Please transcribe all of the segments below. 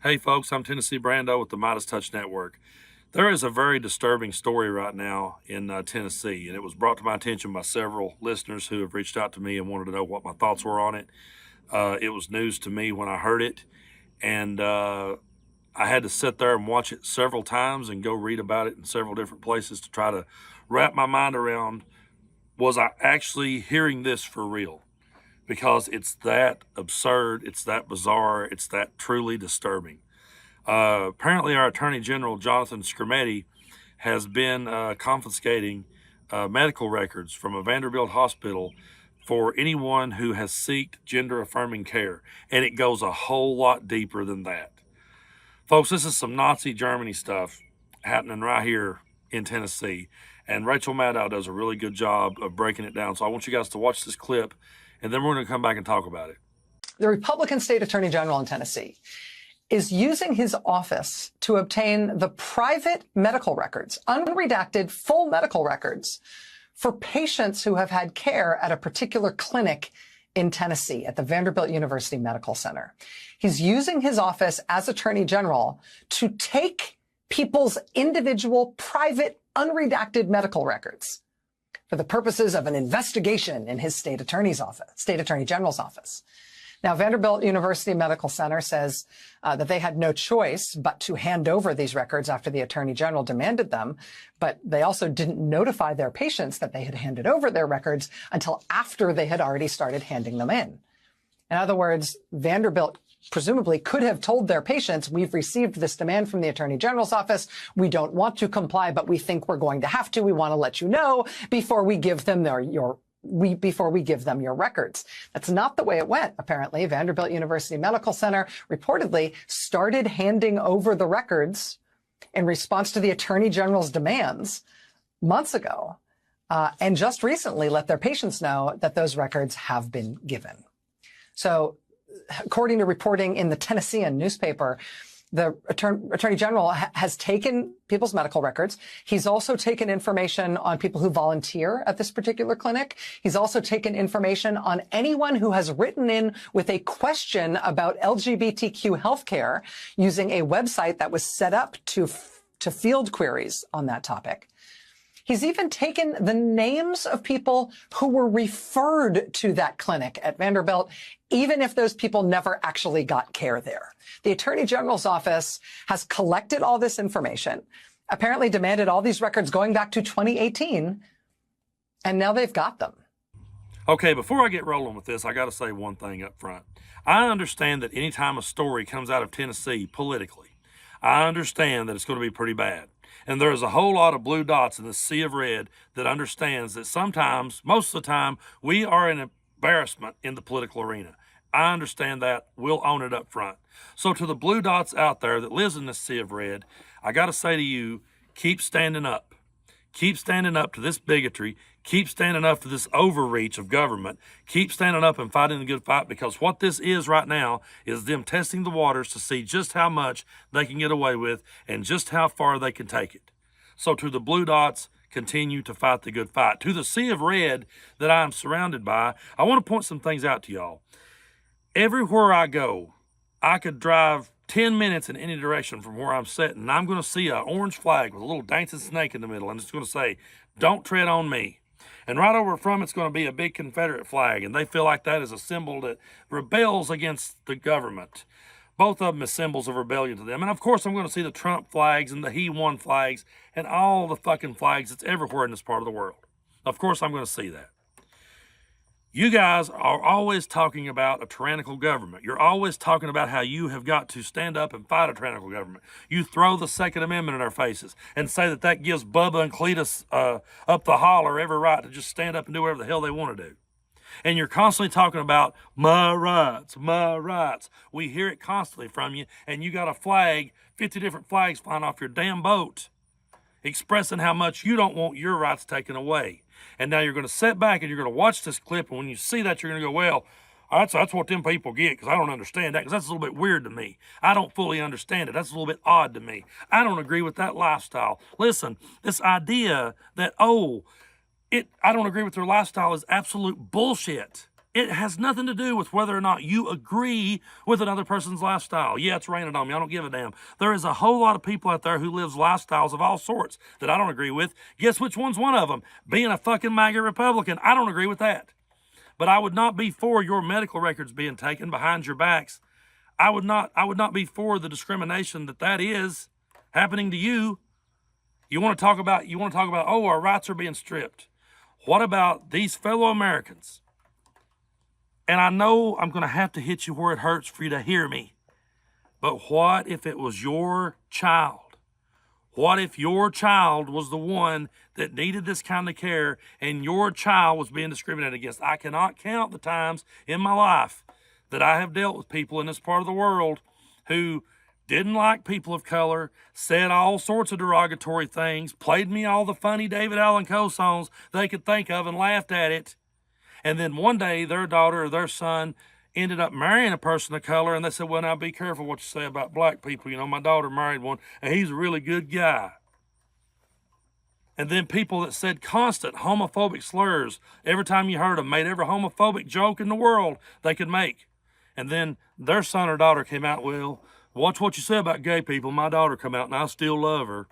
Hey folks, I'm Tennessee Brando with the MeidasTouch Network. There is a very disturbing story right now in Tennessee, and it was brought to my attention by several listeners who have reached out to me and wanted to know what my thoughts were on it. It was news to me when I heard it, and I had to sit there and watch it several times and go read about it in several different places to try to wrap my mind around, was I actually hearing this for real? Because it's that absurd, it's that bizarre, it's that truly disturbing. Apparently, our Attorney General, Jonathan Skrmetti, has been confiscating medical records from a Vanderbilt hospital for anyone who has sought gender-affirming care. And it goes a whole lot deeper than that. Folks, this is some Nazi Germany stuff happening right here in Tennessee. And Rachel Maddow does a really good job of breaking it down. So I want you guys to watch this clip, and then we're going to come back and talk about it. The Republican State Attorney General in Tennessee is using his office to obtain the private medical records, unredacted full medical records, for patients who have had care at a particular clinic in Tennessee at the Vanderbilt University Medical Center. He's using his office as Attorney General to take people's individual private unredacted medical records for the purposes of an investigation in his state attorney general's office. Now, Vanderbilt University Medical Center says that they had no choice but to hand over these records after the attorney general demanded them. But they also didn't notify their patients that they had handed over their records until after they had already started handing them in. In other words, Vanderbilt presumably could have told their patients, we've received this demand from the attorney general's office. We don't want to comply, but we think we're going to have to. We want to let you know before we give them your records. That's not the way it went, apparently. Vanderbilt University Medical Center reportedly started handing over the records in response to the attorney general's demands months ago, and just recently let their patients know that those records have been given. So, according to reporting in the Tennessean newspaper, the Attorney General has taken people's medical records. He's also taken information on people who volunteer at this particular clinic. He's also taken information on anyone who has written in with a question about LGBTQ healthcare using a website that was set up to field queries on that topic. He's even taken the names of people who were referred to that clinic at Vanderbilt, even if those people never actually got care there. The Attorney General's office has collected all this information, apparently demanded all these records going back to 2018, and now they've got them. Okay, before I get rolling with this, I got to say one thing up front. I understand that anytime a story comes out of Tennessee politically, I understand that it's going to be pretty bad. And there's a whole lot of blue dots in the sea of red that understands that sometimes, most of the time, we are an embarrassment in the political arena. I understand that. We'll own it up front. So to the blue dots out there that lives in this sea of red, I got to say to you, keep standing up. Keep standing up to this bigotry. Keep standing up to this overreach of government. Keep standing up and fighting the good fight, because what this is right now is them testing the waters to see just how much they can get away with and just how far they can take it. So to the blue dots, continue to fight the good fight. To the sea of red that I'm surrounded by, I want to point some things out to y'all. Everywhere I go, I could drive 10 minutes in any direction from where I'm sitting, and I'm going to see an orange flag with a little dancing snake in the middle, and it's going to say, "Don't tread on me." And right over from it's going to be a big Confederate flag, and they feel like that is a symbol that rebels against the government. Both of them as symbols of rebellion to them. And of course, I'm going to see the Trump flags and the He Won flags and all the fucking flags that's everywhere in this part of the world. Of course, I'm going to see that. You guys are always talking about a tyrannical government. You're always talking about how you have got to stand up and fight a tyrannical government. You throw the Second Amendment in our faces and say that that gives Bubba and Cletus up the holler every right to just stand up and do whatever the hell they want to do. And you're constantly talking about my rights, my rights. We hear it constantly from you, and you got a flag, 50 different flags flying off your damn boat, expressing how much you don't want your rights taken away. And now you're going to sit back and you're going to watch this clip, and when you see that, you're going to go, well, that's what them people get, because I don't understand that, because that's a little bit weird to me. I don't fully understand it. That's a little bit odd to me. I don't agree with that lifestyle. Listen, this idea that, I don't agree with their lifestyle is absolute bullshit. It has nothing to do with whether or not you agree with another person's lifestyle. Yeah, it's raining on me. I don't give a damn. There is a whole lot of people out there who lives lifestyles of all sorts that I don't agree with. Guess which one's one of them? Being a fucking MAGA Republican. I don't agree with that. But I would not be for your medical records being taken behind your backs. I would not be for the discrimination that is happening to you. You want to talk about, oh, our rights are being stripped. What about these fellow Americans? And I know I'm going to have to hit you where it hurts for you to hear me. But what if it was your child? What if your child was the one that needed this kind of care and your child was being discriminated against? I cannot count the times in my life that I have dealt with people in this part of the world who didn't like people of color, said all sorts of derogatory things, played me all the funny David Allen Coe songs they could think of and laughed at it. And then one day their daughter or their son ended up marrying a person of color, and they said, well, now be careful what you say about black people. You know, my daughter married one, and he's a really good guy. And then people that said constant homophobic slurs, every time you heard them, made every homophobic joke in the world they could make. And then their son or daughter came out, well, watch what you say about gay people. My daughter come out, and I still love her.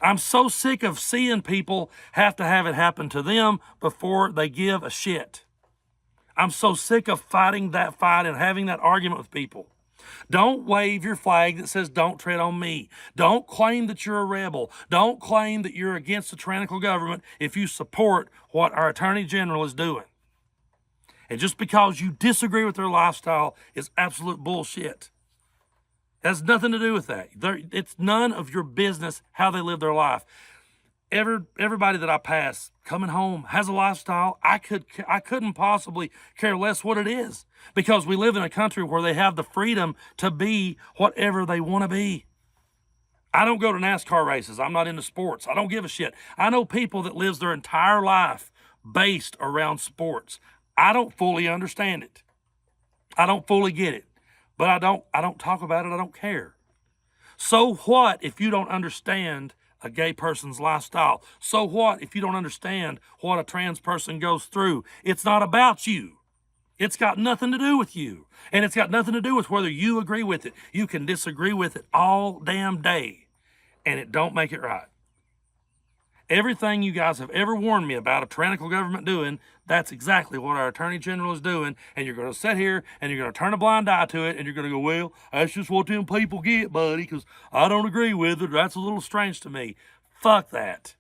I'm so sick of seeing people have to have it happen to them before they give a shit. I'm so sick of fighting that fight and having that argument with people. Don't wave your flag that says, don't tread on me. Don't claim that you're a rebel. Don't claim that you're against the tyrannical government if you support what our Attorney General is doing. And just because you disagree with their lifestyle is absolute bullshit. It has nothing to do with that. It's none of your business how they live their life. Everybody that I pass coming home has a lifestyle. I couldn't possibly care less what it is, because we live in a country where they have the freedom to be whatever they want to be. I don't go to NASCAR races. I'm not into sports. I don't give a shit. I know people that lives their entire life based around sports. I don't fully understand it. I don't fully get it. But I don't talk about it. I don't care. So what if you don't understand a gay person's lifestyle? So what if you don't understand what a trans person goes through? It's not about you. It's got nothing to do with you. And it's got nothing to do with whether you agree with it. You can disagree with it all damn day, and it don't make it right. Everything you guys have ever warned me about a tyrannical government doing, that's exactly what our Attorney General is doing. And you're going to sit here and you're going to turn a blind eye to it, and you're going to go, well, that's just what them people get, buddy, because I don't agree with it. That's a little strange to me. Fuck that.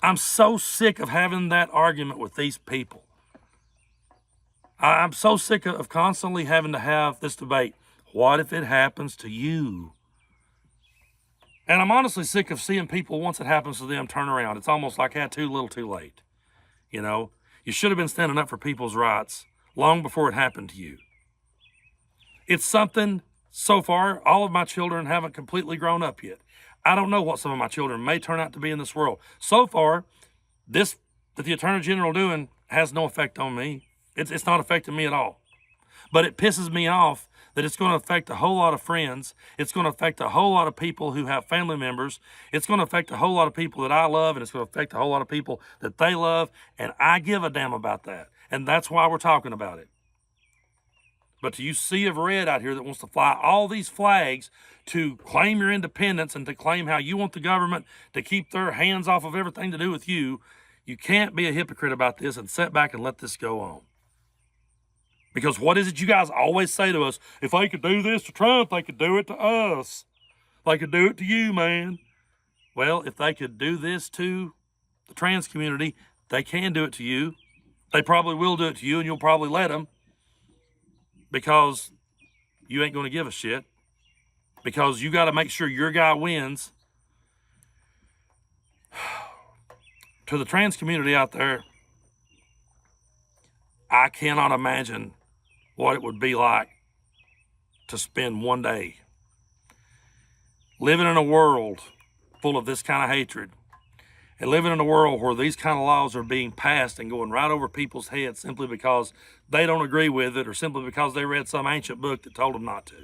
I'm so sick of having that argument with these people. I'm so sick of constantly having to have this debate. What if it happens to you? And I'm honestly sick of seeing people, once it happens to them, turn around. It's almost like, too little too late. You know, you should have been standing up for people's rights long before it happened to you. It's something, so far, all of my children haven't completely grown up yet. I don't know what some of my children may turn out to be in this world. So far, this that the Attorney General doing has no effect on me. It's not affecting me at all. But it pisses me off that it's going to affect a whole lot of friends. It's going to affect a whole lot of people who have family members. It's going to affect a whole lot of people that I love, and it's going to affect a whole lot of people that they love, and I give a damn about that. And that's why we're talking about it. But to you sea of red out here that wants to fly all these flags to claim your independence and to claim how you want the government to keep their hands off of everything to do with you, you can't be a hypocrite about this and sit back and let this go on. Because what is it you guys always say to us? If they could do this to Trump, they could do it to us. They could do it to you, man. Well, if they could do this to the trans community, they can do it to you. They probably will do it to you, and you'll probably let them, because you ain't going to give a shit. Because you got to make sure your guy wins. To the trans community out there, I cannot imagine what it would be like to spend one day living in a world full of this kind of hatred, and living in a world where these kind of laws are being passed and going right over people's heads simply because they don't agree with it, or simply because they read some ancient book that told them not to.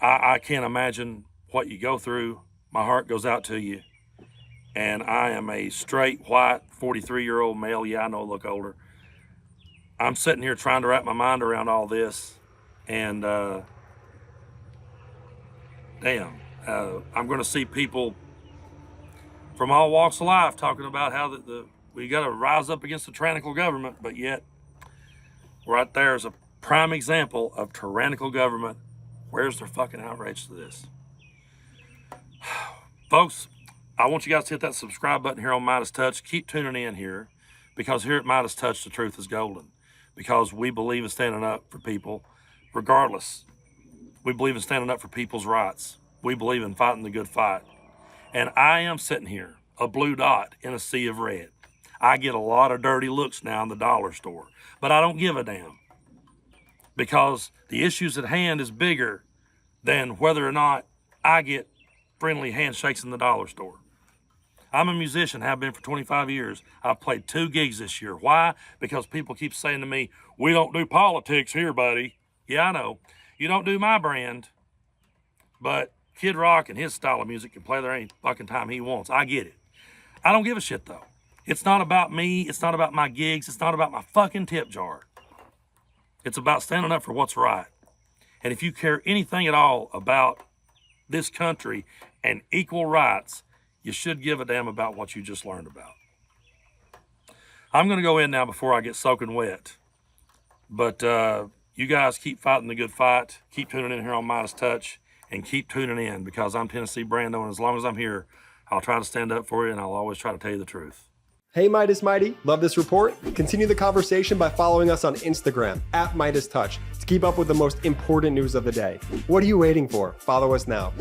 I can't imagine what you go through. My heart goes out to you. and I am a straight, white, 43-year-old male. Yeah, I know I look older. I'm sitting here trying to wrap my mind around all this, and damn, I'm going to see people from all walks of life talking about how we got to rise up against the tyrannical government, but yet right there is a prime example of tyrannical government. Where's their fucking outrage to this? Folks, I want you guys to hit that subscribe button here on MeidasTouch. Keep tuning in here, because here at MeidasTouch, the truth is golden. Because we believe in standing up for people, regardless. We believe in standing up for people's rights. We believe in fighting the good fight. And I am sitting here, a blue dot in a sea of red. I get a lot of dirty looks now in the dollar store, but I don't give a damn. Because the issues at hand is bigger than whether or not I get friendly handshakes in the dollar store. I'm a musician, have been for 25 years. I've played 2 gigs this year. Why? Because people keep saying to me, we don't do politics here, buddy. Yeah, I know. You don't do my brand, but Kid Rock and his style of music can play there any fucking time he wants. I get it. I don't give a shit, though. It's not about me. It's not about my gigs. It's not about my fucking tip jar. It's about standing up for what's right. And if you care anything at all about this country and equal rights, you should give a damn about what you just learned about. I'm going to go in now before I get soaking wet. But you guys keep fighting the good fight. Keep tuning in here on MeidasTouch. And keep tuning in, because I'm Tennessee Brando. And as long as I'm here, I'll try to stand up for you, and I'll always try to tell you the truth. Hey Midas Mighty, love this report? Continue the conversation by following us on Instagram at MeidasTouch to keep up with the most important news of the day. What are you waiting for? Follow us now.